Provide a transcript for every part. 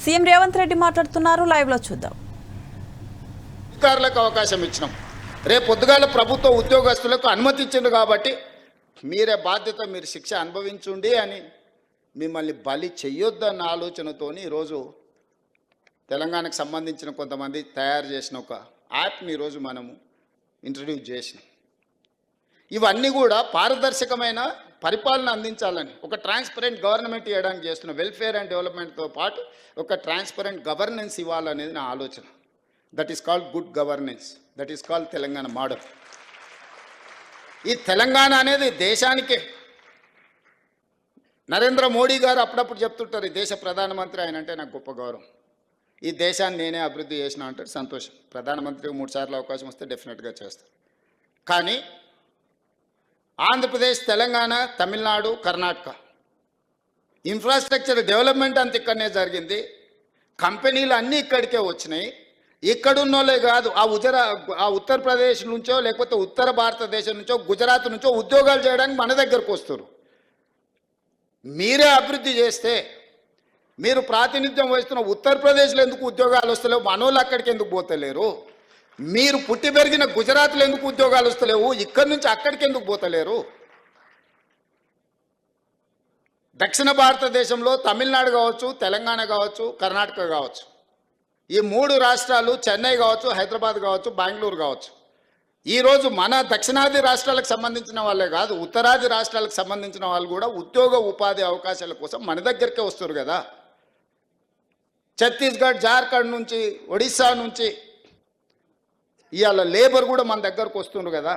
CM Revanth Reddy మాట్లాడుతున్నారు, live లో చూద్దాం. అధికారులకు అవకాశం ఇచ్చినాం. రేపు పొద్దుగాల ప్రభుత్వ ఉద్యోగస్తులకు అనుమతి ఇచ్చింది కాబట్టి మీరే బాధ్యత, మీరు శిక్ష అనుభవించుండి అని మిమ్మల్ని బలి చెయ్యొద్దన్న ఆలోచనతోని ఈరోజు తెలంగాణకు సంబంధించిన కొంతమంది తయారు చేసిన ఒక యాప్ని ఈరోజు మనము ఇంట్రడ్యూస్ చేసినాం. ఇవన్నీ కూడా పారదర్శకమైన పరిపాలన అందించాలని, ఒక ట్రాన్స్పరెంట్ గవర్నమెంట్ ఇవ్వడానికి చేస్తున్న వెల్ఫేర్ అండ్ డెవలప్మెంట్తో పాటు ఒక ట్రాన్స్పరెంట్ గవర్నెన్స్ ఇవ్వాలనేది నా ఆలోచన. That is called good governance, that is called Telangana model. ఈ తెలంగాణ అనేది దేశానికే. నరేంద్ర మోడీ గారు అప్పుడప్పుడు చెప్తుంటారు, ఈ దేశ ప్రధానమంత్రి ఆయన అంటే నాకు గొప్ప గౌరవం, ఈ దేశాన్ని నేనే అభివృద్ధి చేసిన అంటారు. సంతోషం, ప్రధానమంత్రికి 3 సార్లు అవకాశం వస్తే డెఫినెట్గా చేస్తారు. కానీ ఆంధ్రప్రదేశ్, తెలంగాణ, తమిళనాడు, కర్ణాటక ఇన్ఫ్రాస్ట్రక్చర్ డెవలప్మెంట్ అంత ఇక్కడనే జరిగింది. కంపెనీలు అన్నీ ఇక్కడికే వచ్చినాయి. ఇక్కడున్నోళ్ళే కాదు, ఆ ఉత్తరప్రదేశ్ నుంచో లేకపోతే ఉత్తర భారతదేశం నుంచో గుజరాత్ నుంచో ఉద్యోగాలు చేయడానికి మన దగ్గరకు వస్తారు. మీరే అభివృద్ధి చేస్తే, మీరు ప్రాతినిధ్యం వహిస్తున్న ఉత్తరప్రదేశ్లో ఎందుకు ఉద్యోగాలు వస్తలేవు, మనోళ్ళు అక్కడికి ఎందుకు పోతలేరు? మీరు పుట్టి పెరిగిన గుజరాత్లో ఎందుకు ఉద్యోగాలు వస్తలేవు, ఇక్కడి నుంచి అక్కడికి ఎందుకు పోతలేరు? దక్షిణ భారతదేశంలో తమిళనాడు కావచ్చు, తెలంగాణ కావచ్చు, కర్ణాటక కావచ్చు, ఈ 3 రాష్ట్రాలు, చెన్నై కావచ్చు, హైదరాబాద్ కావచ్చు, బెంగళూరు కావచ్చు, ఈరోజు మన దక్షిణాది రాష్ట్రాలకు సంబంధించిన వాళ్ళే కాదు, ఉత్తరాది రాష్ట్రాలకు సంబంధించిన వాళ్ళు కూడా ఉద్యోగ ఉపాధి అవకాశాల కోసం మన దగ్గరికే వస్తారు కదా. ఛత్తీస్గఢ్, జార్ఖండ్ నుంచి, ఒడిశా నుంచి ఇవాళ లేబర్ కూడా మన దగ్గరకు వస్తుండ్రు కదా.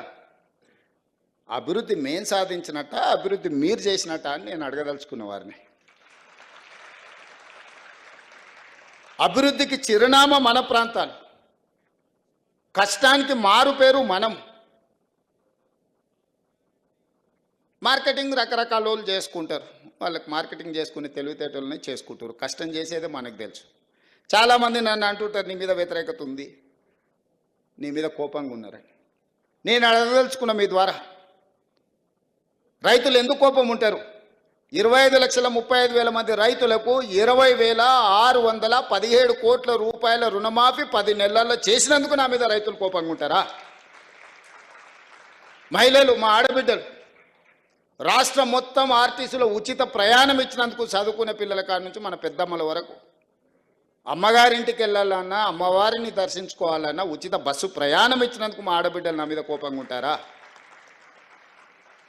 అభివృద్ధి మేము సాధించినట్ట, అభివృద్ధి మీరు చేసినట్ట అని నేను అడగదలుచుకున్న వారిని. అభివృద్ధికి చిరునామా మన ప్రాంతాలు, కష్టానికి మారు పేరు మనం. మార్కెటింగ్ రకరకాల వాళ్ళు చేసుకుంటారు, వాళ్ళకి మార్కెటింగ్ చేసుకునే తెలివితేటలని చేసుకుంటారు. కష్టం చేసేదే మనకు తెలుసు. చాలామంది నన్ను అంటుంటారు, నీ మీద వ్యతిరేకత ఉంది, నీ మీద కోపంగా ఉన్నారని. నేను అడగదలుచుకున్న మీ ద్వారా, రైతులు ఎందుకు కోపం ఉంటారు? 25,35,000 మంది రైతులకు 20,617 కోట్ల రూపాయల రుణమాఫీ 10 నెలల్లో చేసినందుకు నా మీద రైతులు కోపంగా ఉంటారా? మహిళలు, మా ఆడబిడ్డలు, రాష్ట్రం మొత్తం ఆర్టీసీలో ఉచిత ప్రయాణం ఇచ్చినందుకు, చదువుకునే పిల్లల కాడి నుంచి మన పెద్దమ్మల వరకు అమ్మగారింటికి వెళ్ళాలన్నా, అమ్మవారిని దర్శించుకోవాలన్నా ఉచిత బస్సు ప్రయాణం ఇచ్చినందుకు మా ఆడబిడ్డలు నా మీద కోపంగా ఉంటారా?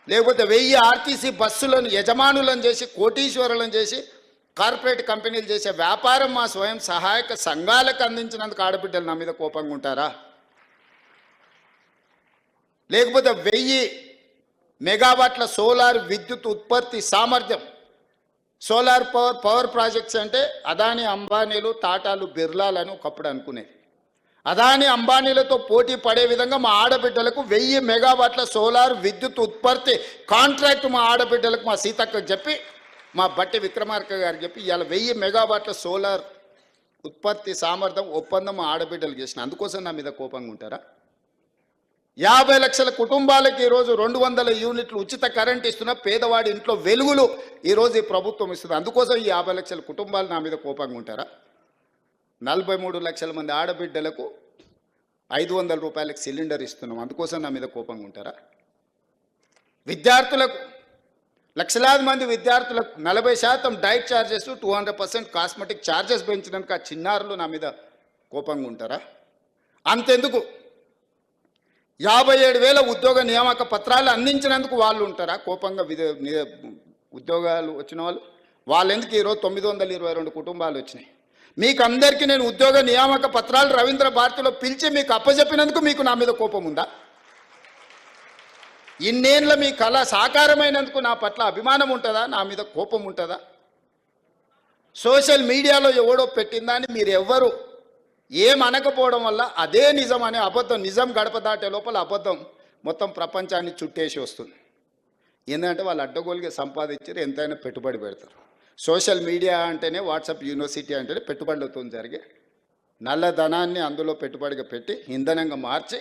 లేకపోతే 1000 ఆర్టీసీ బస్సులను యజమానులను చేసి, కోటీశ్వరులను చేసి, కార్పొరేట్ కంపెనీలు చేసే వ్యాపారం మా స్వయం సహాయక సంఘాలకు అందించినందుకు ఆడబిడ్డలు నా మీద కోపంగా ఉంటారా? లేకపోతే 1000 మెగావాట్ల సోలార్ విద్యుత్ ఉత్పత్తి సామర్థ్యం, సోలార్ పవర్ ప్రాజెక్ట్స్ అంటే అదాని, అంబానీలు, టాటాలు, బిర్లాలను ఒకప్పుడు అనుకునేది. అదాని, అంబానీలతో పోటీ పడే విధంగా మా ఆడబిడ్డలకు 1000 మెగావాట్ల సోలార్ విద్యుత్ ఉత్పత్తి కాంట్రాక్ట్ మా ఆడబిడ్డలకు, మా సీతక్కకు చెప్పి, మా బట్టి విక్రమార్క గారికి చెప్పి ఇవాళ 1000 మెగావాట్ల సోలార్ ఉత్పత్తి సామర్థ్యం ఒప్పందం మా ఆడబిడ్డలు చేసిన. అందుకోసం నా మీద కోపంగా ఉంటారా? 50 లక్షల కుటుంబాలకి ఈరోజు 200 యూనిట్లు ఉచిత కరెంట్ ఇస్తున్న పేదవాడి ఇంట్లో వెలుగులు ఈరోజు ఈ ప్రభుత్వం ఇస్తుంది. అందుకోసం ఈ 50 లక్షల కుటుంబాలు నా మీద కోపంగా ఉంటారా? 43 లక్షల మంది ఆడబిడ్డలకు 500 రూపాయలకు సిలిండర్ ఇస్తున్నాం, అందుకోసం నా మీద కోపంగా ఉంటారా? విద్యార్థులకు, లక్షలాది మంది విద్యార్థులకు 40% డైట్ ఛార్జెస్, 200% కాస్మెటిక్ ఛార్జెస్ పెంచడానికి ఆ చిన్నారులు నా మీద కోపంగా ఉంటారా? అంతెందుకు, 57,000 ఉద్యోగ నియామక పత్రాలు అందించినందుకు వాళ్ళు ఉంటారా కోపంగా? ఉద్యోగాలు వచ్చిన వాళ్ళు ఎందుకు ఈరోజు 922 కుటుంబాలు వచ్చినాయి. మీకు అందరికీ నేను ఉద్యోగ నియామక పత్రాలు రవీంద్ర భారతిలో పిలిచి మీకు అప్పచెప్పినందుకు మీకు నా మీద కోపం ఉందా? ఇన్నేళ్ళ మీ కళ సాకారమైనందుకు నా పట్ల అభిమానం ఉంటుందా? నా మీద కోపం ఉంటుందా? సోషల్ మీడియాలో ఎవడో పెట్టిందని మీరు ఎవ్వరు ఏమనకపోవడం వల్ల అదే నిజం అనే అబద్ధం, నిజం గడప దాటే లోపల అబద్ధం మొత్తం ప్రపంచాన్ని చుట్టేసి వస్తుంది. ఏంటంటే వాళ్ళు అడ్డగోలుగా సంపాదించారు, ఎంతైనా పెట్టుబడి పెడతారు. సోషల్ మీడియా అంటేనే, వాట్సాప్ యూనివర్సిటీ అంటేనే పెట్టుబడులతో జరిగే నల్లధనాన్ని అందులో పెట్టుబడిగా పెట్టి ఇంధనంగా మార్చి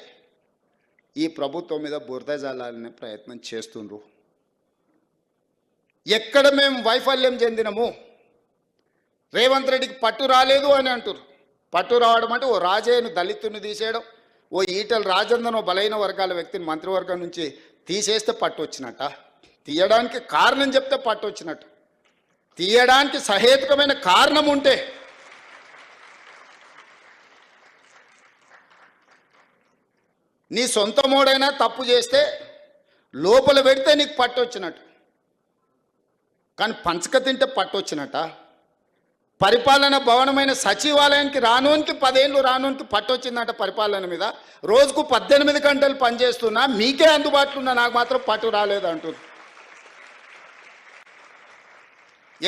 ఈ ప్రభుత్వం మీద బురద జల్లాలనే ప్రయత్నం చేస్తుండ్రు. ఎక్కడ మేము వైఫల్యం చెందినము, రేవంత్ రెడ్డికి పట్టు రాలేదు అని అంటారు. పట్టు రావడం అంటే ఓ రాజయ్యను దళితుని తీసేయడం, ఓ ఈటల రాజేందర్ ఓ బలైన వర్గాల వ్యక్తిని మంత్రివర్గం నుంచి తీసేస్తే పట్టు వచ్చినట్ట? తీయడానికి కారణం చెప్తే పట్టు వచ్చినట్టు. తీయడానికి సహేతుకమైన కారణం ఉంటే నీ సొంత మోడైనా తప్పు చేస్తే లోపల పెడితే నీకు పట్టు వచ్చినట్టు, కానీ పంచక తింటే పట్టు వచ్చినట్ట? పరిపాలన భవనమైన సచివాలయానికి రానోనికి 10 ఏళ్ళు రానోనికి పట్టు వచ్చిందట పరిపాలన మీద. రోజుకు 18 గంటలు పనిచేస్తున్నా మీకే అందుబాటులో ఉన్నా నాకు మాత్రం పట్టు రాలేదు అంటుంది.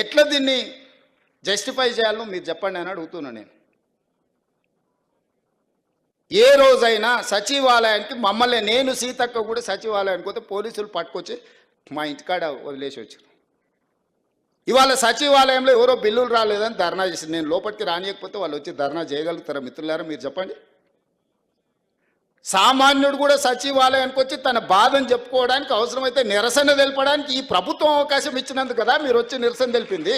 ఎట్లా దీన్ని జస్టిఫై చేయాలో మీరు చెప్పండి అని అడుగుతున్నా నేను. ఏ రోజైనా సచివాలయానికి మమ్మల్ని, నేను సీతక్క కూడా సచివాలయానికి పోతే పోలీసులు పట్టుకొచ్చి మా ఇంటికాడ వదిలేసి వచ్చారు. ఇవాళ సచివాలయంలో ఎవరో బిల్లులు రాలేదని ధర్నా చేసి, నేను లోపలికి రానియకపోతే వాళ్ళు వచ్చి ధర్నా చేయగలుగుతారా మిత్రులారా? మీరు చెప్పండి. సామాన్యుడు కూడా సచివాలయానికి వచ్చి తన బాధను చెప్పుకోవడానికి, అవసరమైతే నిరసన తెలపడానికి ఈ ప్రభుత్వం అవకాశం ఇచ్చినందుకు కదా మీరు వచ్చి నిరసన తెలిపింది.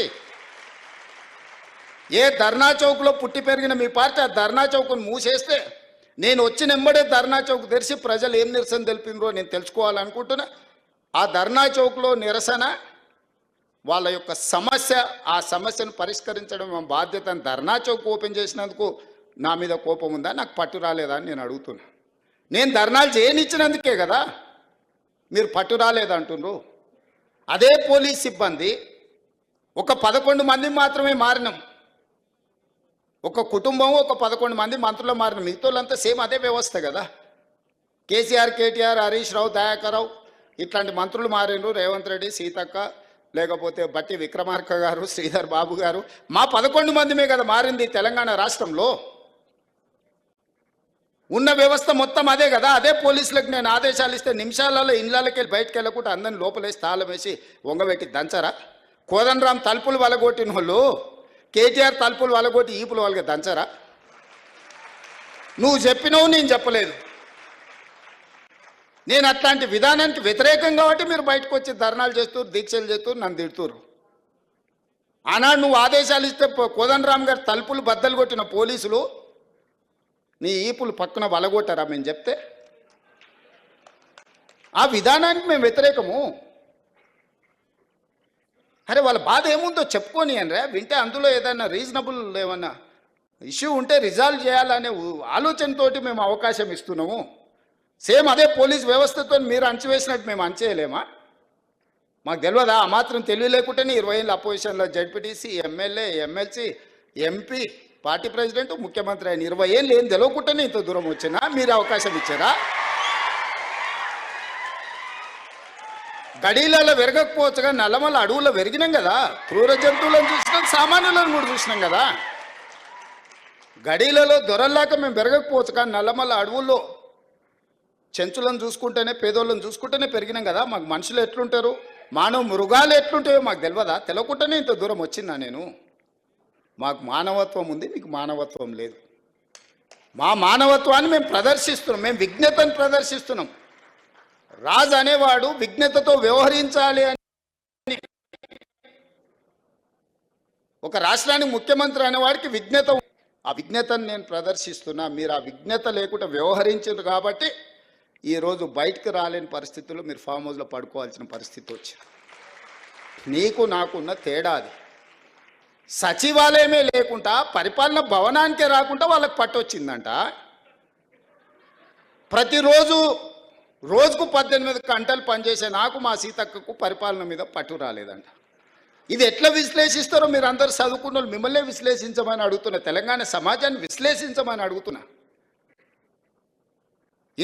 ఏ ధర్నా చౌక్లో పుట్టి పెరిగిన మీ పార్టీ ఆ ధర్నా చౌక్ను మూసేస్తే నేను వచ్చిన వెంబడే ధర్నా చౌక్ తెరిచి ప్రజలు ఏం నిరసన తెలిపిందో నేను తెలుసుకోవాలనుకుంటున్నా. ఆ ధర్నా చౌక్లో నిరసన వాళ్ళ యొక్క సమస్య, ఆ సమస్యను పరిష్కరించడం మా బాధ్యత. ధర్నా చౌక్ ఓపెన్ చేసినందుకు నా మీద కోపం ఉందా, నాకు పట్టు రాలేదా అని నేను అడుగుతున్నా. నేను ధర్నాలు చేయనిచ్చినందుకే కదా మీరు పట్టు రాలేదంటున్నారు. అదే పోలీస్ సిబ్బంది ఒక 11 మంది మాత్రమే మారినాం. ఒక కుటుంబం ఒక 11 మంది మంత్రులు మారిన, మిగతాళ్ళంతా సేమ్ అదే వ్యవస్థ కదా. కేసీఆర్, కేటీఆర్, హరీష్ రావు, దయాకర్ రావు ఇట్లాంటి మంత్రులు మారినరు. రేవంత్ రెడ్డి, సీతక్క, లేకపోతే బట్టి విక్రమార్క గారు, శ్రీధర్ బాబు గారు, మా 11 మందిమే కదా మారింది తెలంగాణ రాష్ట్రంలో. ఉన్న వ్యవస్థ మొత్తం అదే కదా. అదే పోలీసులకు నేను ఆదేశాలు ఇస్తే నిమిషాలలో ఇళ్ళకి వెళ్ళి బయటకు వెళ్ళకుండా అందరిని లోపలేసి తాళం వేసి వంగబెట్టి దంచరా? కోదండరాం తలుపులు వలగొట్టిన వాళ్ళు కేటీఆర్ తలుపులు వలగొట్టి ఈపులు వాళ్ళకి దంచరా? నువ్వు చెప్పినవు, నేను చెప్పలేదు. నేను అట్లాంటి విధానానికి వ్యతిరేకం కాబట్టి మీరు బయటకు వచ్చి ధర్నాలు చేస్తూ, దీక్షలు చేస్తూ నన్ను తిడుతురు. ఆనాడు నువ్వు ఆదేశాలు ఇస్తే కోదండరామ్ గారు తలుపులు బద్దలు కొట్టిన పోలీసులు నీ ఈపులు పక్కన వలగొట్టారా మేము చెప్తే? ఆ విధానానికి మేము వ్యతిరేకము. అరే వాళ్ళ బాధ ఏముందో చెప్పుకొని అనరా, వింటే అందులో ఏదైనా రీజనబుల్ ఏమన్నా ఇష్యూ ఉంటే రిజాల్వ్ చేయాలనే ఆలోచనతోటి మేము అవకాశం ఇస్తున్నాము. సేమ్ అదే పోలీస్ వ్యవస్థతో మీరు అంచివేసినట్టు మేము అంచేయలేమా? మాకు తెలియదా? ఆ మాత్రం తెలివి లేకుంటేనే 20 ఏళ్ళ అపోజిషన్లో ZPTC, MLA, MLC, MP, party president, ముఖ్యమంత్రి అయిన 20 ఏళ్ళు ఏం తెలియకుండానే ఇంత దూరం వచ్చినా మీరు అవకాశం ఇచ్చారా? గడీలలో వెరగకపోవచ్చుగా, నల్లమల్ల అడవుల్లో వెరిగినాం కదా. క్రూర జంతువులను చూసినాం, సామాన్యులను కూడా చూసినాం కదా. గడీలలో దొరల్లాక మేము పెరగకపోవచ్చు, కానీ నల్లమల్ల అడవుల్లో చెంచులను చూసుకుంటేనే, పేదోళ్ళని చూసుకుంటేనే పెరిగినాం కదా. మాకు మనుషులు ఎట్లుంటారు, మానవ మృగాలు ఎట్లుంటాయో మాకు తెలియదా? తెలియకుండానే ఇంత దూరం వచ్చిందా నేను? మాకు మానవత్వం ఉంది, మీకు మానవత్వం లేదు. మా మానవత్వాన్ని మేము ప్రదర్శిస్తున్నాం, మేము విజ్ఞతను ప్రదర్శిస్తున్నాం. రాజు అనేవాడు విజ్ఞతతో వ్యవహరించాలి అని, ఒక రాష్ట్రానికి ముఖ్యమంత్రి అనేవాడికి విజ్ఞత, ఆ విజ్ఞతను నేను ప్రదర్శిస్తున్నా. మీరు ఆ విజ్ఞత లేకుండా వ్యవహరించారు కాబట్టి ఈరోజు బయటకు రాలేని పరిస్థితుల్లో మీరు ఫామ్ హౌస్లో పడుకోవాల్సిన పరిస్థితి వచ్చింది. నీకు నాకున్న తేడా అది. సచివాలయమే లేకుండా, పరిపాలన భవనానికే రాకుండా వాళ్ళకి పట్టు వచ్చిందంట. ప్రతిరోజు రోజుకు 18 గంటలు పనిచేసే నాకు, మా సీతక్కకు పరిపాలన మీద పట్టు రాలేదంట. ఇది ఎట్లా విశ్లేషిస్తారో మీరు అందరూ చదువుకున్న వాళ్ళు మిమ్మల్నే విశ్లేషించమని అడుగుతున్నా. తెలంగాణ సమాజాన్ని విశ్లేషించమని అడుగుతున్నా.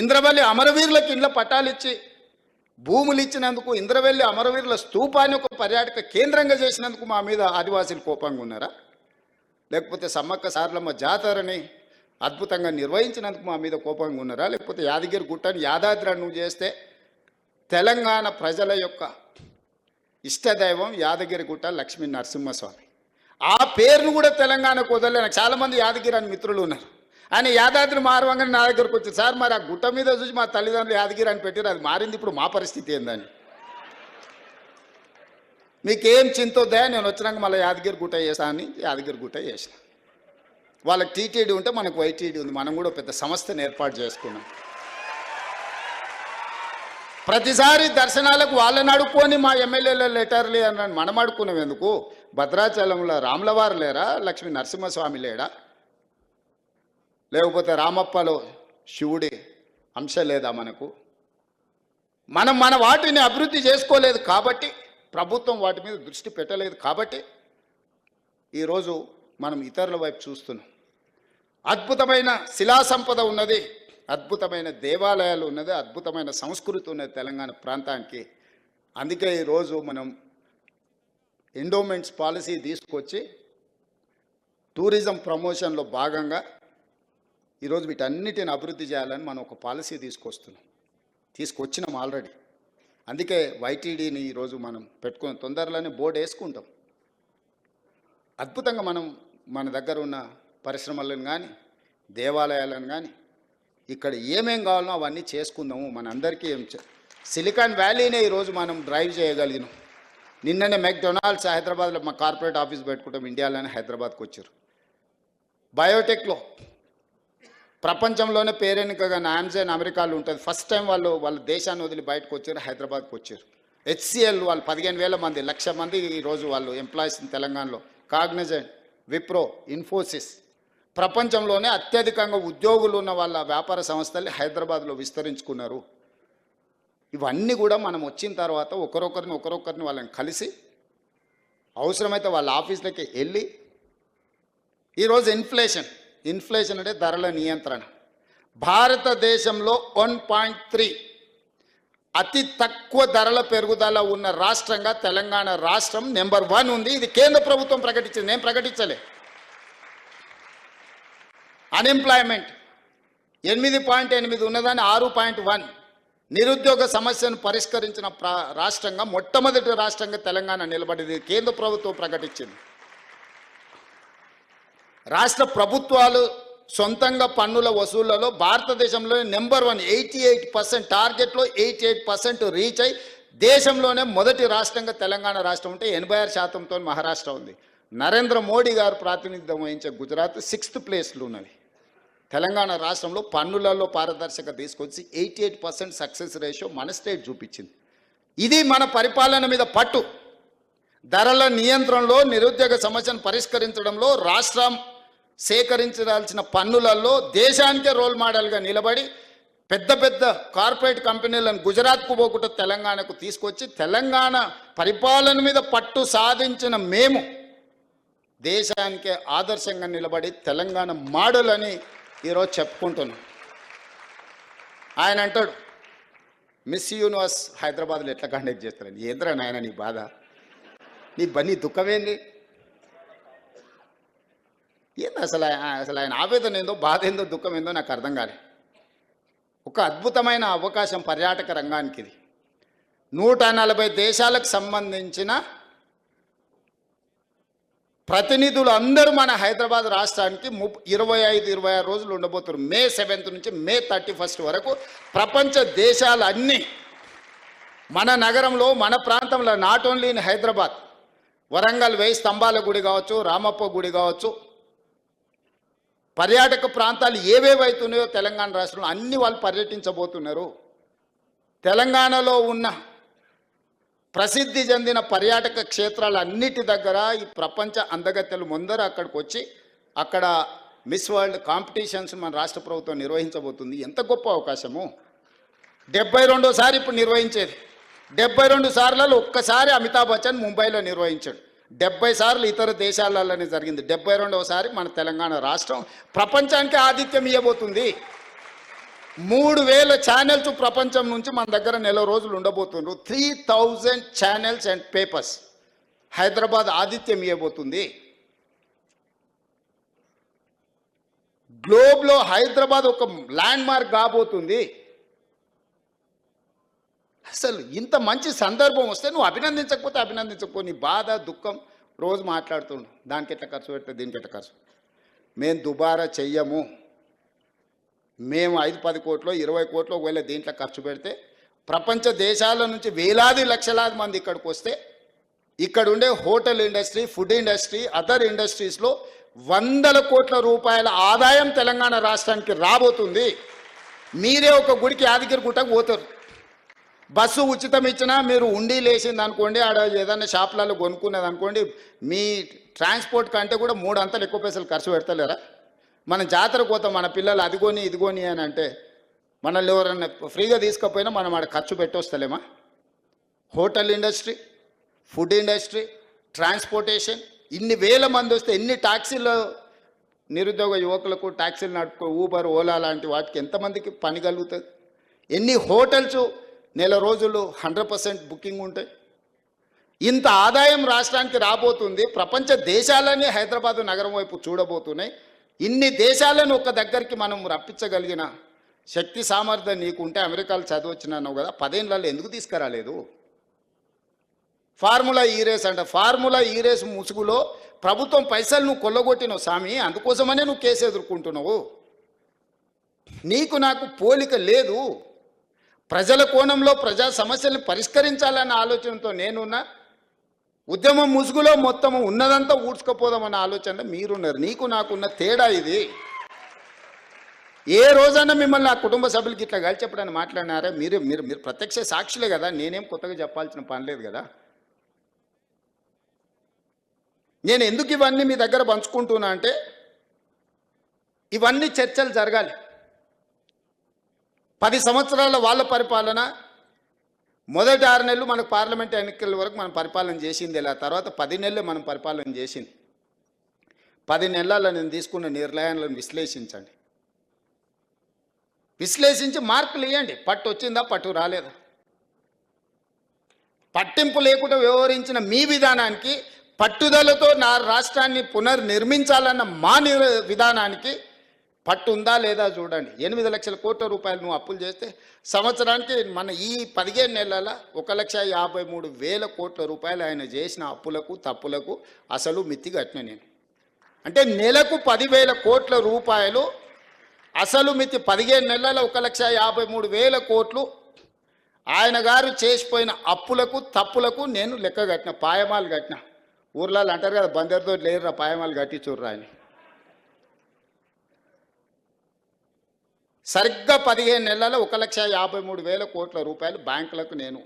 ఇంద్రవల్లి అమరవీరులకు ఇండ్ల పట్టాలిచ్చి భూములు ఇచ్చినందుకు, ఇంద్రవెల్లి అమరవీరుల స్తూపాన్ని ఒక పర్యాటక కేంద్రంగా చేసినందుకు మా మీద ఆదివాసీలు కోపంగా ఉన్నారా? లేకపోతే సమ్మక్క సారలమ్మ జాతరని అద్భుతంగా నిర్వహించినందుకు మా మీద కోపంగా ఉన్నారా? లేకపోతే యాదగిరి గుట్టని యాదాద్రి నువ్వు చేస్తే తెలంగాణ ప్రజల యొక్క ఇష్టదైవం యాదగిరి గుట్ట లక్ష్మీ నరసింహస్వామి, ఆ పేరును కూడా తెలంగాణకు వదలలే. నాకు చాలామంది యాదగిరి అని మిత్రులు ఉన్నారు. ఆయన యాదాద్రి మారవంగానే నా దగ్గరకు వచ్చి, సార్ మరి ఆ గుట్ట మీద చూసి మా తల్లిదండ్రులు యాదగిరి అని పెట్టారు, అది మారింది, ఇప్పుడు మా పరిస్థితి ఏందని. మీకేం చింతొద్దా, నేను వచ్చినాక మళ్ళీ యాదగిరి గుట్ట చేస్తా అని యాదగిరి గుట్ట చేసిన. వాళ్ళకి టీటీడీ ఉంటే మనకు వైటీడీ ఉంది, మనం కూడా పెద్ద సంస్థను ఏర్పాటు చేసుకున్నాం. ప్రతిసారి దర్శనాలకు వాళ్ళని అడుక్కొని మా ఎమ్మెల్యేల లెటర్లు అన్నాను, మనం అడుక్కున్నాం ఎందుకు? భద్రాచలంలో రాములవారు లేరా, లక్ష్మీ నరసింహస్వామి లేడా, లేకపోతే రామప్పలో శివుడి అంశ లేదా మనకు? మనం మన వాటిని అభివృద్ధి చేసుకోలేదు కాబట్టి, ప్రభుత్వం వాటి మీద దృష్టి పెట్టలేదు కాబట్టి ఈరోజు మనం ఇతరుల వైపు చూస్తున్నాం. అద్భుతమైన శిలా సంపద ఉన్నది, అద్భుతమైన దేవాలయాలు ఉన్నది, అద్భుతమైన సంస్కృతి ఉన్నది తెలంగాణ ప్రాంతానికి. అందుకే ఈరోజు మనం ఎండోమెంట్స్ పాలసీ తీసుకొచ్చి టూరిజం ప్రమోషన్లో భాగంగా ఈరోజు వీటన్నిటిని అభివృద్ధి చేయాలని మనం ఒక పాలసీ తీసుకొచ్చినాం ఆల్రెడీ. అందుకే వైటీడీని ఈరోజు మనం పెట్టుకుని తొందరలోనే బోర్డు వేసుకుంటాం. అద్భుతంగా మనం మన దగ్గర ఉన్న పరిశ్రమలను కానీ దేవాలయాలను కానీ ఇక్కడ ఏమేం కావాలనో అవన్నీ చేసుకుందాము. మనందరికీ సిలికాన్ వ్యాలీనే ఈరోజు మనం డ్రైవ్ చేయగలిగినాం. నిన్ననే మెక్డొనాల్డ్స్ హైదరాబాద్లో మా కార్పొరేట్ ఆఫీస్ పెట్టుకుంటాం, ఇండియాలోనే హైదరాబాద్కి వచ్చారు. బయోటెక్లో ప్రపంచంలోనే పేరెన్నికగా నామ్జైన్ అమెరికాలో ఉంటుంది. ఫస్ట్ టైం వాళ్ళ దేశాన్ని వదిలి బయటకు వచ్చారు, హైదరాబాద్కి వచ్చారు. HCL వాళ్ళు 15,000 మంది, 1,00,000 మంది ఈరోజు వాళ్ళు ఎంప్లాయీస్ తెలంగాణలో. కాగ్నిజెంట్, విప్రో, ఇన్ఫోసిస్ ప్రపంచంలోనే అత్యధికంగా ఉద్యోగులు ఉన్న వాళ్ళ వ్యాపార సంస్థల్ని హైదరాబాద్లో విస్తరించుకున్నారు. ఇవన్నీ కూడా మనం వచ్చిన తర్వాత ఒకరొకరిని వాళ్ళని కలిసి అవసరమైతే వాళ్ళ ఆఫీసులకి వెళ్ళి ఈరోజు ఇన్ఫ్లేషన్ అంటే ధరల నియంత్రణ. భారతదేశంలో 1.3 అతి తక్కువ ధరల పెరుగుదల ఉన్న రాష్ట్రంగా తెలంగాణ రాష్ట్రం నెంబర్ 1 ఉంది. ఇది కేంద్ర ప్రభుత్వం ప్రకటించింది, నేను ప్రకటించలే. అన్ఎంప్లాయ్మెంట్ 8.8 ఉన్నదాన్ని 6.1. నిరుద్యోగ సమస్యను పరిష్కరించిన రాష్ట్రంగా మొట్టమొదటి రాష్ట్రంగా తెలంగాణ నిలబడింది, కేంద్ర ప్రభుత్వం ప్రకటించింది. రాష్ట్ర ప్రభుత్వాలు సొంతంగా పన్నుల వసూళ్లలో భారతదేశంలో నెంబర్ 1, 88%. టార్గెట్లో 88% రీచ్ అయి దేశంలోనే మొదటి రాష్ట్రంగా తెలంగాణ రాష్ట్రం ఉంటే 86%తో మహారాష్ట్ర ఉంది. నరేంద్ర మోడీ గారు ప్రాతినిధ్యం వహించే గుజరాత్ 6th ప్లేస్లో ఉన్నది. తెలంగాణ రాష్ట్రంలో పన్నులలో పారదర్శకత తీసుకొచ్చి 88% సక్సెస్ రేషియో మన స్టేట్ చూపించింది. ఇది మన పరిపాలన మీద పట్టు. ధరల నియంత్రణలో, నిరుద్యోగ సమస్యను పరిష్కరించడంలో, రాష్ట్రం సేకరించాల్సిన పన్నులలో దేశానికే రోల్ మోడల్గా నిలబడి పెద్ద కార్పొరేట్ కంపెనీలను గుజరాత్కు పోకుండా తెలంగాణకు తీసుకొచ్చి తెలంగాణ పరిపాలన మీద పట్టు సాధించిన మేము దేశానికే ఆదర్శంగా నిలబడి తెలంగాణ మోడల్ అని ఈరోజు చెప్పుకుంటున్నాం. ఆయన అంటాడు, మిస్ యూనివర్స్ హైదరాబాద్లో ఎట్లా కండక్ట్ చేస్తారని. ఏంద్రా నాయన నీ బాధ, నీ దుఃఖమేంది? ఏంది అసలు ఆయన ఆవేదన ఏందో, బాధ ఏందో, దుఃఖం ఏందో నాకు అర్థం కాలే. ఒక అద్భుతమైన అవకాశం పర్యాటక రంగానికి ఇది. 140 దేశాలకు సంబంధించిన ప్రతినిధులు అందరూ మన హైదరాబాద్ రాష్ట్రానికి 25-26 రోజులు ఉండబోతున్నారు. May 7th నుంచి May 31st వరకు ప్రపంచ దేశాలన్నీ మన నగరంలో, మన ప్రాంతంలో, not only in Hyderabad, Warangal 1000 స్తంభాల గుడి కావచ్చు, రామప్ప గుడి కావచ్చు, పర్యాటక ప్రాంతాలు ఏవేవైతున్నాయో తెలంగాణ రాష్ట్రంలో అన్ని వాళ్ళు పర్యటించబోతున్నారు. తెలంగాణలో ఉన్న ప్రసిద్ధి చెందిన పర్యాటక క్షేత్రాలన్నిటి దగ్గర ఈ ప్రపంచ అందగత్తెలు ముందర అక్కడికి వచ్చి అక్కడ మిస్ వరల్డ్ కాంపిటీషన్స్ మన రాష్ట్ర ప్రభుత్వం నిర్వహించబోతుంది. ఎంత గొప్ప అవకాశము! 72సారి ఇప్పుడు నిర్వహించేది. 72 సార్లలో ఒక్కసారి అమితాబ్ బచ్చన్ ముంబైలో నిర్వహించాడు. 70 సార్లు ఇతర దేశాలలోనే జరిగింది. 72వసారి మన తెలంగాణ రాష్ట్రం ప్రపంచానికి ఆతిథ్యం ఇవ్వబోతుంది. 3000 ఛానల్స్ ప్రపంచం నుంచి మన దగ్గర నెల రోజులు ఉండబోతున్నారు. 3000 ఛానల్స్ అండ్ పేపర్స్ హైదరాబాద్ ఆతిథ్యం ఇవ్వబోతుంది. గ్లోబ్లో హైదరాబాద్ ఒక ల్యాండ్ మార్క్ కాబోతుంది. అసలు ఇంత మంచి సందర్భం వస్తే నువ్వు అభినందించకపో, నీ బాధ దుఃఖం రోజు మాట్లాడుతుండు. దానికి ఎట్లా ఖర్చు పెడితే దీనికి ఎట్లా ఖర్చు. మేము దుబారా చెయ్యము. మేము 5-10 కోట్లు 20 కోట్లు ఒకవేళ దీంట్లో ఖర్చు పెడితే ప్రపంచ దేశాల నుంచి వేలాది లక్షలాది మంది ఇక్కడికి వస్తే ఇక్కడ ఉండే hotel industry, food industry, other ఇండస్ట్రీస్లో వందల కోట్ల రూపాయల ఆదాయం తెలంగాణ రాష్ట్రానికి రాబోతుంది. మీరే ఒక గుడికి యాదగిరి గుట్టకు పోతారు, బస్సు ఉచితం ఇచ్చినా మీరు ఉండి లేచింది అనుకోండి, ఆడ ఏదైనా షాపులలో కొనుక్కునేది అనుకోండి, మీ ట్రాన్స్పోర్ట్ కంటే కూడా 3 అంతలు ఎక్కువ పైసలు ఖర్చు పెడతలేరా? మనం జాతరకు పోతాం, మన పిల్లలు అదిగోని ఇదిగోని అని అంటే మనల్ని ఎవరన్నా ఫ్రీగా తీసుకపోయినా మనం ఆడ ఖర్చు పెట్టొస్తలేమా? Hotel industry, food industry, transportation, ఇన్ని వేల మంది వస్తే ఎన్ని ట్యాక్సీలు, నిరుద్యోగ యువకులకు ట్యాక్సీలు నడుపుకో, ఊబర్, ఓలా లాంటి వాటికి ఎంతమందికి పని కలుగుతుంది? ఎన్ని హోటల్స్ నెల రోజులు 100% బుకింగ్ ఉంటాయి? ఇంత ఆదాయం రాష్ట్రానికి రాబోతుంది. ప్రపంచ దేశాలన్నీ హైదరాబాద్ నగరం వైపు చూడబోతున్నాయి. ఇన్ని దేశాలను ఒక దగ్గరికి మనం రప్పించగలిగిన శక్తి సామర్థ్యం నీకుంటే, అమెరికాలో చదివచ్చినావు కదా, 10 ఏళ్ళలో ఎందుకు తీసుకురాలేదు? ఫార్ములా ఈ రేస్ అంట, ఫార్ములా ఈ రేస్ ముసుగులో ప్రభుత్వం పైసలు నువ్వు కొల్లగొట్టినావు స్వామి, అందుకోసమనే నువ్వు కేసు ఎదుర్కొంటున్నావు. నీకు నాకు పోలిక లేదు. ప్రజల కోణంలో ప్రజా సమస్యలను పరిష్కరించాలన్న ఆలోచనతో నేనున్నా. ఉద్యమం ముసుగులో మొత్తం ఉన్నదంతా ఊడ్చుకపోదామన్న ఆలోచనలో మీరున్నారు. నీకు నాకున్న తేడా ఇది. ఏ రోజైనా మిమ్మల్ని ఆ కుటుంబ సభ్యులకి ఇట్లా కలిసి చెప్పడానికి మాట్లాడినారా? మీరు మీరు మీరు ప్రత్యక్ష సాక్షులే కదా, నేనేం కొత్తగా చెప్పాల్సిన పని లేదు కదా. నేను ఎందుకు ఇవన్నీ మీ దగ్గర పంచుకుంటున్నా అంటే, ఇవన్నీ చర్చలు జరగాలి. 10 సంవత్సరాల వాళ్ళ పరిపాలన, మొదటి 6 నెలలు మనకు పార్లమెంట్ ఎన్నికల వరకు మనం పరిపాలన చేసింది. ఇలా తర్వాత 10 నెలలు మనం పరిపాలన చేసింది. 10 నెలల్లో నేను తీసుకున్న నిర్ణయాలను విశ్లేషించండి. విశ్లేషించి మార్కులు ఇవ్వండి. పట్టు వచ్చిందా, పట్టు రాలేదా? పట్టింపు లేకుండా వ్యవహరించిన మీ విధానానికి, పట్టుదలతో నా రాష్ట్రాన్ని పునర్నిర్మించాలన్న మా విధానానికి పట్టు ఉందా లేదా చూడండి. 8 లక్షల కోట్ల రూపాయలు నువ్వు అప్పులు చేస్తే సంవత్సరానికి మన ఈ 15 నెలల 1,53,000 కోట్ల రూపాయలు ఆయన చేసిన అప్పులకు తప్పులకు అసలు మిత్తి కట్టిన నేను. అంటే నెలకు 10,000 కోట్ల రూపాయలు అసలు మిత్తి. 15 నెలల 1,53,000 కోట్లు ఆయన గారు చేసిపోయిన అప్పులకు తప్పులకు నేను లెక్క కట్టిన, పాయమాలు కట్టిన. ఊర్లలో అంటారు కదా, బందరితో లేరురా పాయమాలు కట్టి చూర్రా అని. సరిగ్గా 15 నెలల 1,53,000 కోట్ల రూపాయలు బ్యాంకులకు నేను,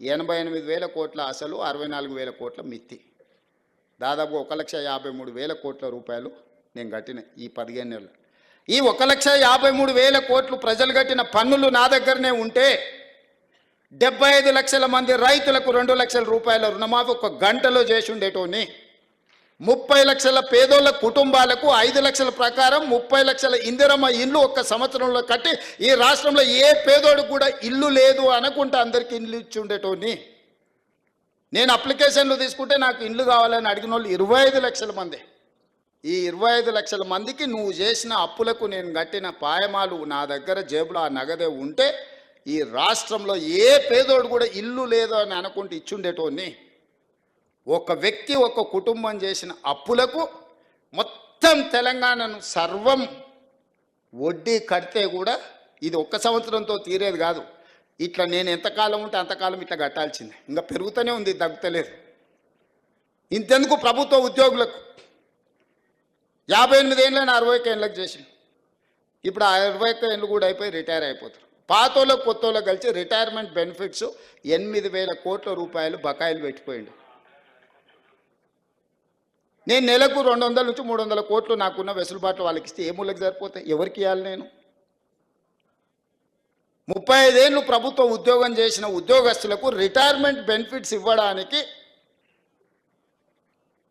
88,000 కోట్ల అసలు, 64,000 కోట్ల మిత్తి, దాదాపు 1,53,000 కోట్ల రూపాయలు నేను కట్టిన ఈ 15 నెలలు. ఈ 1,53,000 కోట్లు ప్రజలు కట్టిన పన్నులు నా దగ్గరనే ఉంటే 75 లక్షల మంది రైతులకు 2 లక్షల రూపాయల రుణమాఫీ ఒక గంటలో చేసి ఉండేటోని. 30 లక్షల పేదోళ్ళ కుటుంబాలకు 5 లక్షల ప్రకారం 30 లక్షల ఇందిరమ్మ ఇల్లు ఒక్క సంవత్సరంలో కట్టి ఈ రాష్ట్రంలో ఏ పేదోడు కూడా ఇల్లు లేదు అనుకుంటే అందరికీ ఇల్లు ఇచ్చి ఉండేటోని. నేను అప్లికేషన్లు తీసుకుంటే నాకు ఇల్లు కావాలని అడిగిన వాళ్ళు 25 లక్షల మంది. ఈ 25 లక్షల మందికి నువ్వు చేసిన అప్పులకు నేను కట్టిన పాయమాలు నా దగ్గర జేబులో ఆ నగదే ఉంటే ఈ రాష్ట్రంలో ఏ పేదోడు కూడా ఇల్లు లేదు అని అనుకుంటే ఇచ్చుండేటోని. ఒక వ్యక్తి, ఒక కుటుంబం చేసిన అప్పులకు మొత్తం తెలంగాణను సర్వం వడ్డీ కడితే కూడా ఇది ఒక్క సంవత్సరంతో తీరేది కాదు. ఇట్లా నేను ఎంతకాలం ఉంటే అంతకాలం ఇట్లా కట్టాల్సిందే. ఇంకా పెరుగుతూనే ఉంది, తగ్గుతలేదు. ఇంతెందుకు ప్రభుత్వ ఉద్యోగులకు 58 ఏళ్ళని 60 ఏళ్ళకి చేసింది. ఇప్పుడు ఆ 20 ఏళ్ళు కూడా అయిపోయి రిటైర్ అయిపోతారు. పాతోళ్ళకు కొత్తోళ్ళకి కలిసి రిటైర్మెంట్ బెనిఫిట్స్ 8,000 కోట్ల రూపాయలు బకాయిలు పెట్టిపోయింది. నేను నెలకు 200 నుంచి 300 కోట్లు నాకున్న వెసులుబాట్లు వాళ్ళకి ఇస్తే ఏ మూలకి సరిపోతాయి? ఎవరికి ఇవ్వాలి? నేను 35 ఏళ్ళు ప్రభుత్వ ఉద్యోగం చేసిన ఉద్యోగస్తులకు రిటైర్మెంట్ బెనిఫిట్స్ ఇవ్వడానికి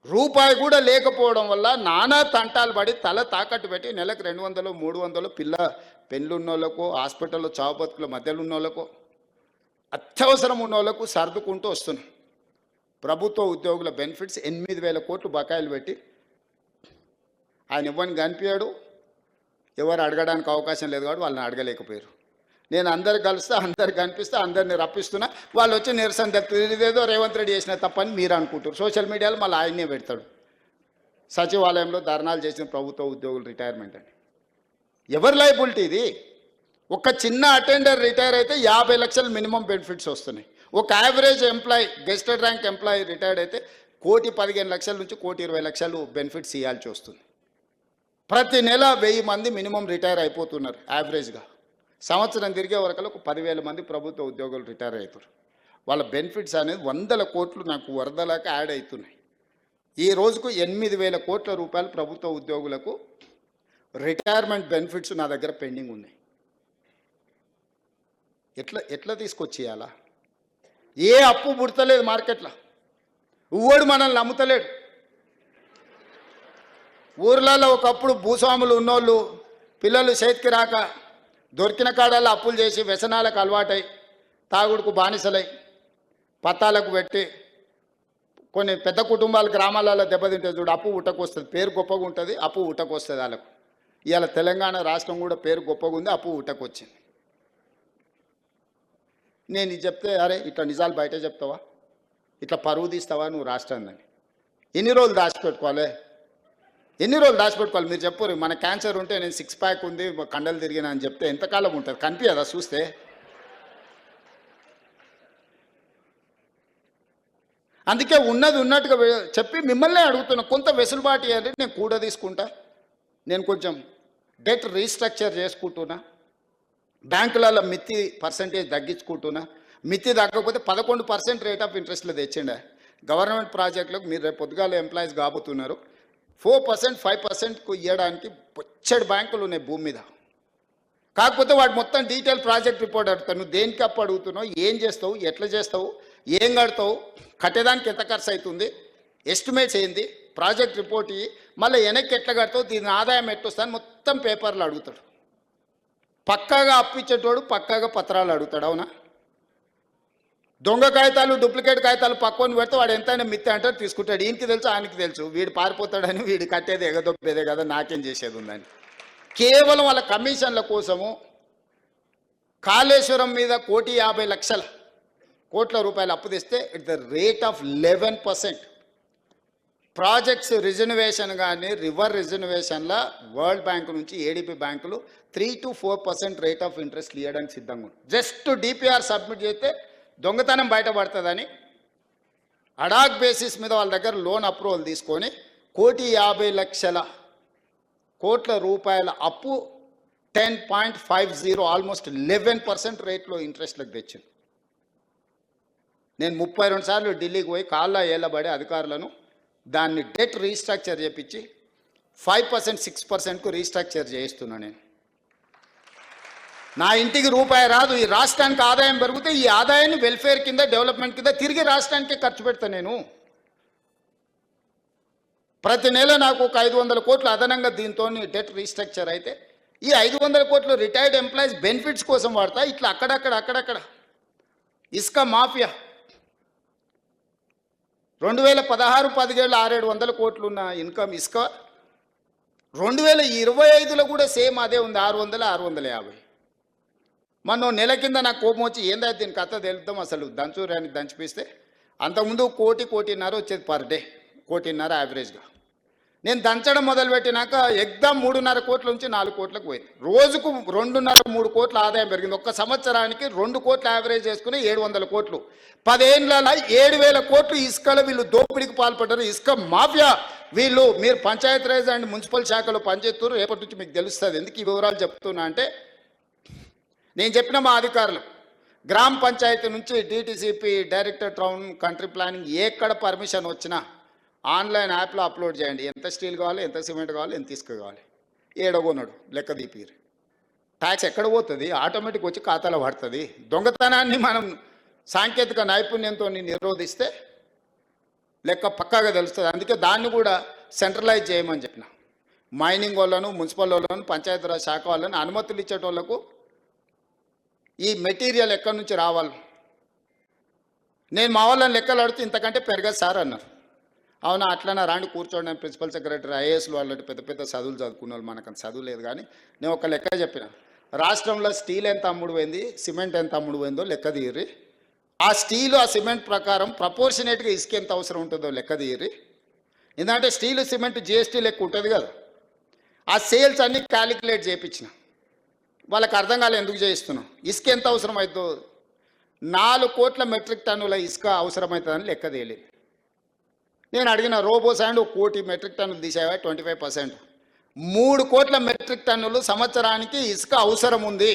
రూపాయి కూడా లేకపోవడం వల్ల నానా తంటాలు పడి తల తాకట్టు పెట్టి నెలకు 200, 300 పెళ్ళున్నోళ్ళకు, హాస్పిటల్లో చావు బతుకుల మధ్యలో ఉన్నోళ్ళకు, అత్యవసరం ఉన్నోళ్ళకు సర్దుకుంటూ వస్తున్నాం. ప్రభుత్వ ఉద్యోగుల బెనిఫిట్స్ 8,000 కోట్లు బకాయిలు పెట్టి ఆయన ఇవ్వని కనిపించాడు. ఎవరు అడగడానికి అవకాశం లేదు కాబట్టి వాళ్ళని అడగలేకపోయారు. నేను అందరు కలుస్తా, అందరు కనిపిస్తే అందరిని రప్పిస్తున్నా. వాళ్ళు వచ్చి నిరసన తెలుపుతారు. ఇదేదో రేవంత్ రెడ్డి చేసిన తప్పని మీరు అనుకుంటారు. సోషల్ మీడియాలో మళ్ళీ ఆయన్నే పెడతాడు, సచివాలయంలో ధర్నాలు చేసిన ప్రభుత్వ ఉద్యోగులు రిటైర్మెంట్ అని. ఎవరి లైబిలిటీ ఇది? ఒక చిన్న అటెండర్ రిటైర్ అయితే 50 లక్షలు మినిమం బెనిఫిట్స్ వస్తున్నాయి. ఒక average employee gazetted rank employee retired అయితే 1,15,00,000 నుంచి 1,20,00,000 బెనిఫిట్స్ ఇవ్వాల్సి వస్తుంది. ప్రతి నెల 1000 మంది మినిమం రిటైర్ అయిపోతున్నారు యావరేజ్గా. సంవత్సరం తిరిగే వరకు ఒక 10,000 మంది ప్రభుత్వ ఉద్యోగులు రిటైర్ అవుతారు. వాళ్ళ బెనిఫిట్స్ అనేది 100 కోట్లు నాకు వరదలాగా యాడ్ అవుతున్నాయి. ఈ రోజుకు 8,000 కోట్ల రూపాయలు ప్రభుత్వ ఉద్యోగులకు రిటైర్మెంట్ బెనిఫిట్స్ నా దగ్గర పెండింగ్ ఉన్నాయి. ఎట్లా తీసుకొచ్చేయాలా? ఏ అప్పు పుడతలేదు మార్కెట్లో, ఊడు మనల్ని నమ్ముతలేడు. ఊర్లలో ఒకప్పుడు భూస్వాములు ఉన్నోళ్ళు పిల్లలు చేతికి రాక దొరికిన కాడల్లో అప్పులు చేసి వ్యసనాలకు అలవాటై తాగుడుకు బానిసలై పత్తాలకు పెట్టి కొన్ని పెద్ద కుటుంబాలు గ్రామాలలో దెబ్బతింటే చూడు, అప్పు ఉట్టకొస్తుంది. పేరు గొప్పగా ఉంటుంది, అప్పు ఉట్టకొస్తుంది వాళ్ళకు. ఇవాళ తెలంగాణ రాష్ట్రం కూడా పేరు గొప్పగా ఉంది, అప్పు ఉట్టకొచ్చింది. నేను ఇది చెప్తే అరే ఇట్లా నిజాలు బయట చెప్తావా, ఇట్లా పరువు తీస్తావా నువ్వు రాష్ట్రాన్ని? ఎన్ని రోజులు దాచిపెట్టుకోవాలి? మీరు చెప్పరు. మన క్యాన్సర్ ఉంటే నేను 6 ప్యాక్ ఉంది కండలు తిరిగినా అని చెప్తే ఎంతకాలం ఉంటుంది? కనిపించదా చూస్తే? అందుకే ఉన్నది ఉన్నట్టుగా చెప్పి మిమ్మల్నే అడుగుతున్నా, కొంత వెసులుబాటు ఇవ్వండి, నేను కూడా తీసుకుంటా. నేను కొంచెం డెట్ రీస్ట్రక్చర్ చేసుకుంటున్నా, బ్యాంకులలో మిత్తి పర్సంటేజ్ తగ్గించుకుంటున్నా. మిత్తి తగ్గకపోతే 11% రేట్ ఆఫ్ ఇంట్రెస్ట్లో తెచ్చిండే గవర్నమెంట్ ప్రాజెక్టులకు. మీరు రేపు పొద్దుగాల ఎంప్లాయీస్ కాబోతున్నారు. 4%, 5%కు ఇవ్వడానికి పొచ్చడి బ్యాంకులు ఉన్నాయి భూమి మీద. కాకపోతే వాడు మొత్తం డీటెయిల్ ప్రాజెక్ట్ రిపోర్ట్ అడుగుతావు. నువ్వు దేనికి అప్పు అడుగుతున్నావు, ఏం చేస్తావు, ఎట్లా చేస్తావు, ఏం కడతావు, కట్టేదానికి ఎంత ఖర్చు అవుతుంది, ఎస్టిమేట్స్ ఏంది, ప్రాజెక్ట్ రిపోర్ట్ ఇవి, మళ్ళీ వెనక్కి ఎట్లా కడతావు, దీని ఆదాయం ఎట్టొస్తాను మొత్తం పేపర్లు అడుగుతాడు. పక్కాగా అప్పు ఇచ్చేటోడు పక్కాగా పత్రాలు అడుగుతాడు. అవునా? దొంగ కాగితాలు డూప్లికేట్ కాగితాలు పక్కన పెడితే వాడు ఎంతైనా మిత్తి అంటారు, తీసుకుంటాడు. ఈయనకి తెలుసు, ఆయనకి తెలుసు, వీడు పారిపోతాడని వీడు కట్టేది ఎగదొప్పేదే కదా, నాకేం చేసేది ఉందని. కేవలం వాళ్ళ కమిషన్ల కోసము కాళేశ్వరం మీద 1,50,00,000 కోట్ల రూపాయలు అప్పు తెస్తే it the rate of 11%. Projects reservation కానీ రివర్ రిజర్వేషన్ల వరల్డ్ బ్యాంక్ నుంచి ఏడీపీ బ్యాంకులు 3 to 4% రేట్ ఆఫ్ ఇంట్రెస్ట్ ఇవ్వడానికి సిద్ధంగా ఉంది. జస్ట్ డిపిఆర్ సబ్మిట్ చేస్తే దొంగతనం బయటపడుతుందని అడాక్ బేసిస్ మీద వాళ్ళ దగ్గర లోన్ అప్రూవల్ తీసుకొని 1,50,00,000 కోట్ల రూపాయల అప్పు 10.50 ఆల్మోస్ట్ 11% రేట్లో ఇంట్రెస్ట్లకు తెచ్చింది. నేను 32 సార్లు ఢిల్లీకి పోయి కాళ్ళ ఏళ్ళబడి అధికారులను దాన్ని డెట్ రీస్ట్రక్చర్ చేపించి 5%, 6%కు రీస్ట్రక్చర్ చేయిస్తున్నా. నేను నా ఇంటికి రూపాయి రాదు, ఈ రాష్ట్రానికి ఆదాయం పెరిగితే ఈ ఆదాయాన్ని వెల్ఫేర్ కింద డెవలప్మెంట్ కింద తిరిగి రాష్ట్రానికే ఖర్చు పెడతాను. నేను ప్రతి నెల నాకు ఒక 500 కోట్లు అదనంగా దీంతో డెట్ రీస్ట్రక్చర్ అయితే ఈ 500 కోట్లు రిటైర్డ్ ఎంప్లాయీస్ బెనిఫిట్స్ కోసం వాడతా. ఇట్లా అక్కడక్కడ ఇసుక మాఫియా 2016-17 600-700 కోట్లు ఉన్న ఇన్కమ్ ఇసుక 2025లో కూడా సేమ్ అదే ఉంది, 600-650. మొన్న నెల కింద నాకు కోపం వచ్చి ఏందా దీని కథ తెలుద్దాం అసలు దంచూరాన్ని దంచిపిస్తే అంతకుముందు 1.5 వచ్చేది పర్ డే, 1.5 యావరేజ్గా. నేను దంచడం మొదలుపెట్టినాక ఎగ్దాం 3.5 కోట్ల నుంచి 4 కోట్లకు పోయింది. రోజుకు 2.5-3 కోట్ల ఆదాయం పెరిగింది. ఒక్క సంవత్సరానికి 2 కోట్ల యావరేజ్ చేసుకుని 700 కోట్లు. 10 ఏళ్ళలో 7,000 కోట్లు ఇసుకలో వీళ్ళు దోపిడీకి పాల్పడ్డారు. ఇసుక మాఫియా వీళ్ళు. మీరు పంచాయతీరాజ్ అండ్ మున్సిపల్ శాఖలో పనిచేస్తున్నారు, రేపటి నుంచి మీకు తెలుస్తుంది. ఎందుకు ఈ వివరాలు చెప్తున్నా అంటే, నేను చెప్పిన మా అధికారులు గ్రామ పంచాయతీ నుంచి DTCP, director town country planning ఎక్కడ పర్మిషన్ వచ్చినా ఆన్లైన్ యాప్లో అప్లోడ్ చేయండి. ఎంత స్టీల్ కావాలి, ఎంత సిమెంట్ కావాలి, ఎంత ఇసుక కావాలి, ఏడగొన్నాడు లెక్క తీపిరు. ట్యాక్స్ ఎక్కడ పోతుంది, ఆటోమేటిక్ వచ్చి ఖాతాలో పడుతుంది. దొంగతనాన్ని మనం సాంకేతిక నైపుణ్యంతో నిరోధిస్తే లెక్క పక్కాగా తెలుస్తుంది. అందుకే దాన్ని కూడా సెంట్రలైజ్ చేయమని చెప్పిన. మైనింగ్ వాళ్ళను, మున్సిపల్ వాళ్ళను, పంచాయతీరాజ్ శాఖ వాళ్ళని అనుమతులు ఇచ్చేటోళ్లకు ఈ మెటీరియల్ ఎక్కడి నుంచి రావాలి. నేను మా వాళ్ళని లెక్కలు అడిగితే ఇంతకంటే పెరగదు సార్ అన్నారు. అవునా, అట్లనే రాండి కూర్చోండి. ప్రిన్సిపల్ సెక్రటరీ, ఐఏఎస్లు వాళ్ళంటే పెద్ద పెద్ద చదువులు చదువుకున్న వాళ్ళు, మనకు చదువు లేదు. కానీ నేను ఒక లెక్క చెప్పిన, రాష్ట్రంలో స్టీల్ ఎంత అమ్ముడు పోయింది, సిమెంట్ ఎంత అమ్ముడు పోయిందో లెక్క తీయరి. ఆ స్టీలు ఆ సిమెంట్ ప్రకారం ప్రపోర్షనేట్గా ఇసుక ఎంత అవసరం ఉంటుందో లెక్క తీయరి. ఎందుకంటే స్టీలు సిమెంట్ జిఎస్టీ లెక్క ఉంటుంది కదా. ఆ సేల్స్ అన్నీ క్యాలిక్యులేట్ చేయించిన. వాళ్ళకి అర్థం కాలే ఎందుకు చేయిస్తున్నాం, ఇసుక ఎంత అవసరం అవుతుందో. 4 కోట్ల మెట్రిక్ టన్నుల ఇసుక అవసరమవుతుందని లెక్క తేలింది. నేను అడిగిన రోబో శాండ్ 1 కోటి మెట్రిక్ టన్నులు తీసేవా 25%. 3 కోట్ల మెట్రిక్ టన్నులు సంవత్సరానికి ఇసుక అవసరం ఉంది.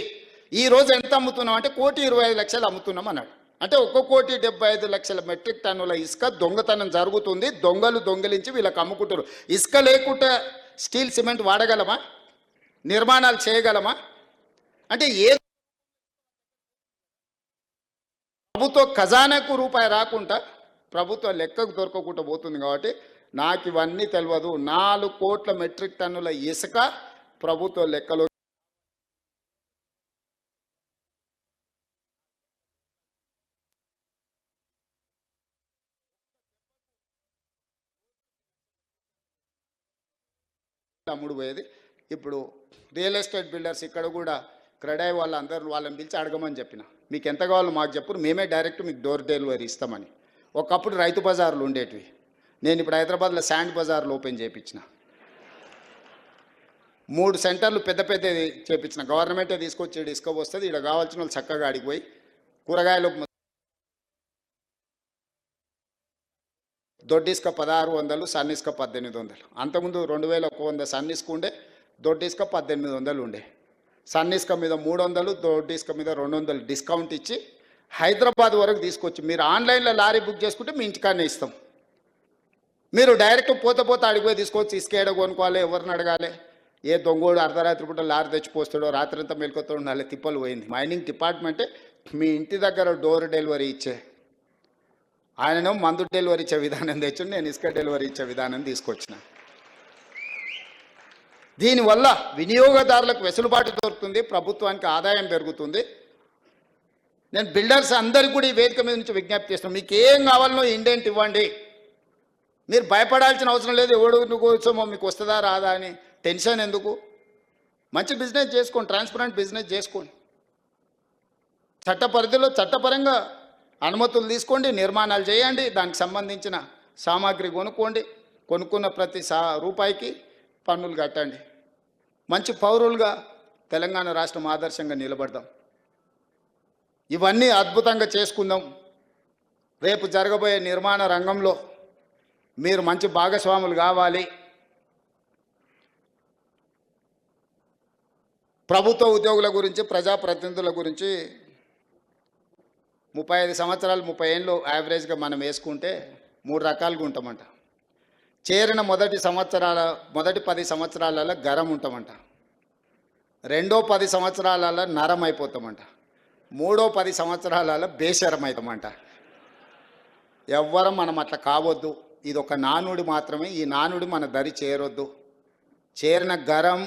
ఈ రోజు ఎంత అమ్ముతున్నాం అంటే 1,25,00,000 అమ్ముతున్నాం అన్నాడు. అంటే 1,75,00,000 మెట్రిక్ టన్నుల ఇసుక దొంగతనం జరుగుతుంది. దొంగలు దొంగిలించి వీళ్ళకి అమ్ముకుంటారు. ఇసుక లేకుండా స్టీల్ సిమెంట్ వాడగలమా? నిర్మాణాలు చేయగలమా? అంటే ఏ ప్రభుత్వ ఖజానాకు రూపాయి రాకుండా ప్రభుత్వ లెక్కకు దొరకకుండా పోతుంది. కాబట్టి నాకు ఇవన్నీ తెలియదు. 4 కోట్ల మెట్రిక్ టన్నుల ఇసుక ప్రభుత్వ లెక్కలో అమ్ముడు పోయేది. ఇప్పుడు రియల్ ఎస్టేట్ బిల్డర్స్ ఇక్కడ కూడా క్రెడాయి వాళ్ళని పిలిచి అడగమని చెప్పిన, మీకు ఎంత కావాలో మాకు చెప్పు, మేమే డైరెక్ట్ మీకు డోర్ డెలివరీ ఇస్తామని. ఒకప్పుడు రైతు బజార్లు ఉండేటివి. నేను ఇప్పుడు హైదరాబాద్లో శాండ్ బజార్లు ఓపెన్ చేయించిన. 3 సెంటర్లు పెద్ద పెద్దది చేయించిన. గవర్నమెంటే తీసుకొచ్చి ఇసుక వస్తుంది. ఇక్కడ కావాల్సిన వాళ్ళు చక్కగా అడిగిపోయి కూరగాయలు దొడ్డి ఇసుక 1,600, సన్న ఇసుక 1,800. అంతకుముందు 2,100 సన్న ఇసుక ఉండే, దొడ్డి ఇసుక 1,800 ఉండే. సన్న ఇసుక మీద 300, దొడ్డి ఇసుక మీద 200 డిస్కౌంట్ ఇచ్చి హైదరాబాద్ వరకు తీసుకొచ్చి మీరు ఆన్లైన్లో లారీ బుక్ చేసుకుంటే మీ ఇంటికాడనే ఇస్తాం. మీరు డైరెక్ట్ పోతే అడిగిపోయి తీసుకొచ్చి ఇసుక ఏడ కొనుక్కోవాలి, ఎవరిని అడగాలి? ఏ దొంగోడు అర్ధరాత్రి పూట లారీ తెచ్చిపోస్తాడో, రాత్రి అంతా మెలుకొతో ఉండాలి, తిప్పలు పోయింది. మైనింగ్ డిపార్ట్మెంటే మీ ఇంటి దగ్గర డోర్ డెలివరీ ఇచ్చే, ఆయనను మందు డెలివరీ ఇచ్చే విధానం తెచ్చి నేను ఇసుక డెలివరీ ఇచ్చే విధానం తీసుకొచ్చిన. దీనివల్ల వినియోగదారులకు వెసులుబాటు దొరుకుతుంది, ప్రభుత్వానికి ఆదాయం పెరుగుతుంది. నేను బిల్డర్స్ అందరికీ కూడా ఈ వేదిక మీద నుంచి విజ్ఞప్తి చేస్తున్నాను, మీకు ఏం కావాలనో ఇండెంట్ ఇవ్వండి. మీరు భయపడాల్సిన అవసరం లేదు. ఎవడు కూర్చోమో మీకు వస్తుందా రాదా అని టెన్షన్ ఎందుకు? మంచి బిజినెస్ చేసుకోండి, ట్రాన్స్పరెంట్ బిజినెస్ చేసుకోండి. చట్ట పరిధిలో చట్టపరంగా అనుమతులు తీసుకోండి, నిర్మాణాలు చేయండి, దానికి సంబంధించిన సామాగ్రి కొనుక్కోండి. కొనుక్కున్న ప్రతి రూపాయికి పన్నులు కట్టండి. మంచి పౌరులుగా తెలంగాణ రాష్ట్రం ఆదర్శంగా నిలబడదాం. ఇవన్నీ అద్భుతంగా చేసుకుందాం. రేపు జరగబోయే నిర్మాణ రంగంలో మీరు మంచి భాగస్వాములు కావాలి. ప్రభుత్వ ఉద్యోగుల గురించి, ప్రజాప్రతినిధుల గురించి 35 సంవత్సరాలు 30 ఏళ్ళు యావరేజ్గా మనం వేసుకుంటే 3 రకాలుగా ఉంటామంట. చేరిన మొదటి 10 సంవత్సరాలలో గరం ఉంటామంట. రెండో 10 సంవత్సరాలలో నరం అయిపోతామంట. మూడో 10 సంవత్సరాలలో బేషరం అవుతామంట. ఎవ్వరం మనం అట్లా కావద్దు. ఇది ఒక నానుడి మాత్రమే. ఈ నానుడి మన దరి చేరొద్దు. చేరిన గరం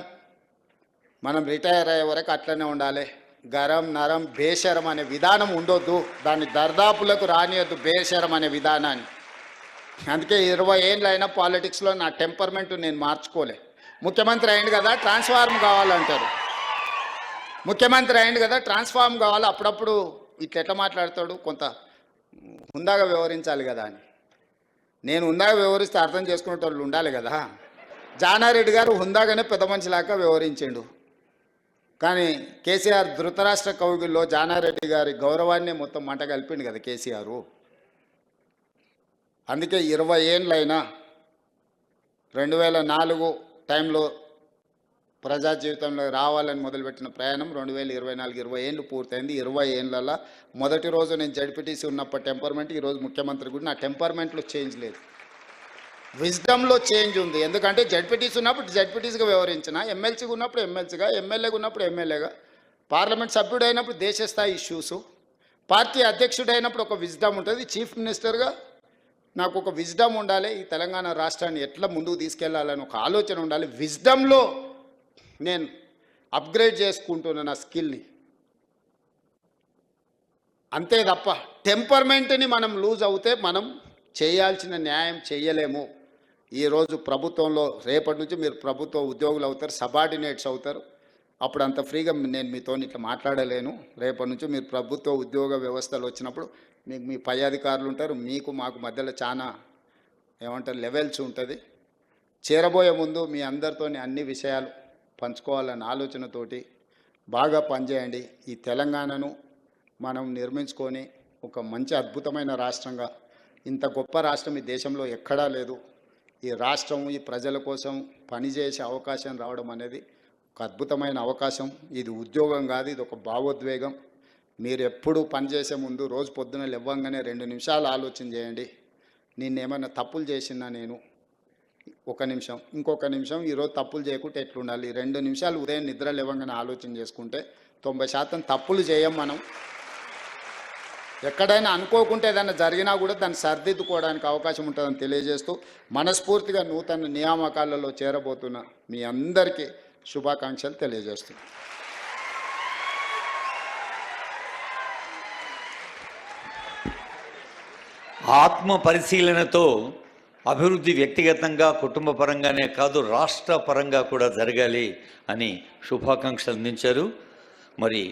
మనం రిటైర్ అయ్యే వరకు అట్లనే ఉండాలి. గరం నరం బేషరం అనే విధానం ఉండొద్దు. దాన్ని దర్దాపులకు రానియొద్దు బేషరం అనే విధానాన్ని. అందుకే 20 ఏళ్ళు అయినా పాలిటిక్స్లో నా టెంపర్మెంట్ నేను మార్చుకోలే. ముఖ్యమంత్రి అయింది కదా ట్రాన్స్ఫార్మ్ కావాలంటారు. ముఖ్యమంత్రి అయింది కదా ట్రాన్స్ఫార్మ్ కావాలి. అప్పుడప్పుడు ఇట్లా మాట్లాడతాడు, కొంత హుందాగా వ్యవహరించాలి కదా అని. నేను హుందాగా వ్యవహరిస్తే అర్థం చేసుకునే వాళ్ళు ఉండాలి కదా. జానారెడ్డి గారు హుందాగానే పెద్ద మనిషిలాగా వ్యవహరించిండు. కానీ కేసీఆర్ ధృతరాష్ట్ర కౌగిల్లో జానారెడ్డి గారి గౌరవాన్ని మొత్తం మంట కలిపిండు కదా కేసీఆర్. అందుకే 20 ఏళ్ళైనా 2004 టైంలో ప్రజా జీవితంలో రావాలని మొదలుపెట్టిన ప్రయాణం 2024 20 ఏళ్ళు పూర్తయింది. 20 ఏళ్ళలో మొదటి రోజు నేను జడ్పీటీసీ ఉన్నప్పుడు టెంపర్మెంట్, ఈరోజు ముఖ్యమంత్రి కూడా నా టెంపర్మెంట్లో చేంజ్ లేదు, విజ్డమ్లో చేంజ్ ఉంది. ఎందుకంటే జడ్పీటీసీ ఉన్నప్పుడు జడ్పీటీసీగా వ్యవహరించిన, ఎమ్మెల్సీగా ఉన్నప్పుడు ఎమ్మెల్సీగా, ఎమ్మెల్యేగా ఉన్నప్పుడు ఎమ్మెల్యేగా, పార్లమెంట్ సభ్యుడు అయినప్పుడు దేశ స్థాయి ఇష్యూసు, పార్టీ అధ్యక్షుడు అయినప్పుడు ఒక విజ్డమ్ ఉంటుంది. చీఫ్ మినిస్టర్గా నాకు ఒక విజ్డమ్ ఉండాలి. ఈ తెలంగాణ రాష్ట్రాన్ని ఎట్లా ముందుకు తీసుకెళ్లాలని ఒక ఆలోచన ఉండాలి. విజ్డమ్లో నేను అప్గ్రేడ్ చేసుకుంటున్న నా స్కిల్ని. అంతే తప్ప టెంపర్మెంట్ని మనం లూజ్ అవుతే మనం చేయాల్సిన న్యాయం చేయలేము. ఈరోజు ప్రభుత్వంలో రేపటి నుంచి మీరు ప్రభుత్వ ఉద్యోగులు అవుతారు, సబార్డినేట్స్ అవుతారు. అప్పుడు అంత ఫ్రీగా నేను మీతో ఇట్లా మాట్లాడలేను. రేపటి నుంచి మీరు ప్రభుత్వ ఉద్యోగ వ్యవస్థలు వచ్చినప్పుడు మీకు మీ పై అధికారులు ఉంటారు, మీకు మాకు మధ్యలో చాలా ఏమంటారు లెవెల్స్ ఉంటుంది. చేరబోయే ముందు మీ అందరితో అన్ని విషయాలు పంచుకోవాలన్న ఆలోచనతోటి బాగా పనిచేయండి. ఈ తెలంగాణను మనం నిర్మించుకొని ఒక మంచి అద్భుతమైన రాష్ట్రంగా, ఇంత గొప్ప రాష్ట్రం ఈ దేశంలో ఎక్కడా లేదు. ఈ రాష్ట్రం ఈ ప్రజల కోసం పనిచేసే అవకాశం రావడం అనేది ఒక అద్భుతమైన అవకాశం. ఇది ఉద్యోగం కాదు, ఇది ఒక భావోద్వేగం. మీరు ఎప్పుడు పనిచేసే ముందు రోజు పొద్దున లేవగానే 2 నిమిషాలు ఆలోచన చేయండి. నిన్నేమైనా తప్పులు చేసినా నేను ఒక నిమిషం, ఇంకొక నిమిషం ఈరోజు తప్పులు చేయకుంటే ఎట్లుండాలి. 2 నిమిషాలు ఉదయం నిద్ర లేవగానే ఆలోచన చేసుకుంటే 90% తప్పులు చేయం మనం. ఎక్కడైనా అనుకోకుంటే ఏదైనా జరిగినా కూడా దాన్ని సరిదిద్దుకోవడానికి అవకాశం ఉంటుందని తెలియజేస్తూ మనస్ఫూర్తిగా నూతన నియామకాలలో చేరబోతున్న మీ అందరికీ శుభాకాంక్షలు తెలియజేస్తున్నాను. ఆత్మ పరిశీలనతో అభివృద్ధి వ్యక్తిగతంగా కుటుంబ పరంగానే కాదు రాష్ట్ర పరంగా కూడా జరగాలి అని శుభాకాంక్షలు అందించారు. మరి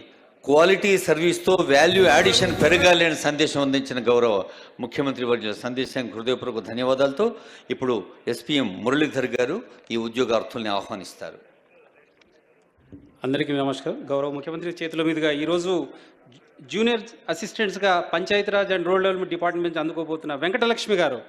క్వాలిటీ సర్వీస్తో వాల్యూ యాడిషన్ పెరగాలి అని సందేశం అందించిన గౌరవ ముఖ్యమంత్రి వర్యుల సందేశానికి హృదయపూర్వక ధన్యవాదాలతో ఇప్పుడు ఎస్పీఎం మురళీధర్ గారు ఈ ఉద్యోగార్థుల్ని ఆహ్వానిస్తారు. అందరికీ నమస్కారం. గౌరవ ముఖ్యమంత్రి చేతుల మీదుగా ఈరోజు junior అసిస్టెంట్స్గా Panchayati Raj and rural development department అందుకోబోతున్న Venkatalakshmi గారు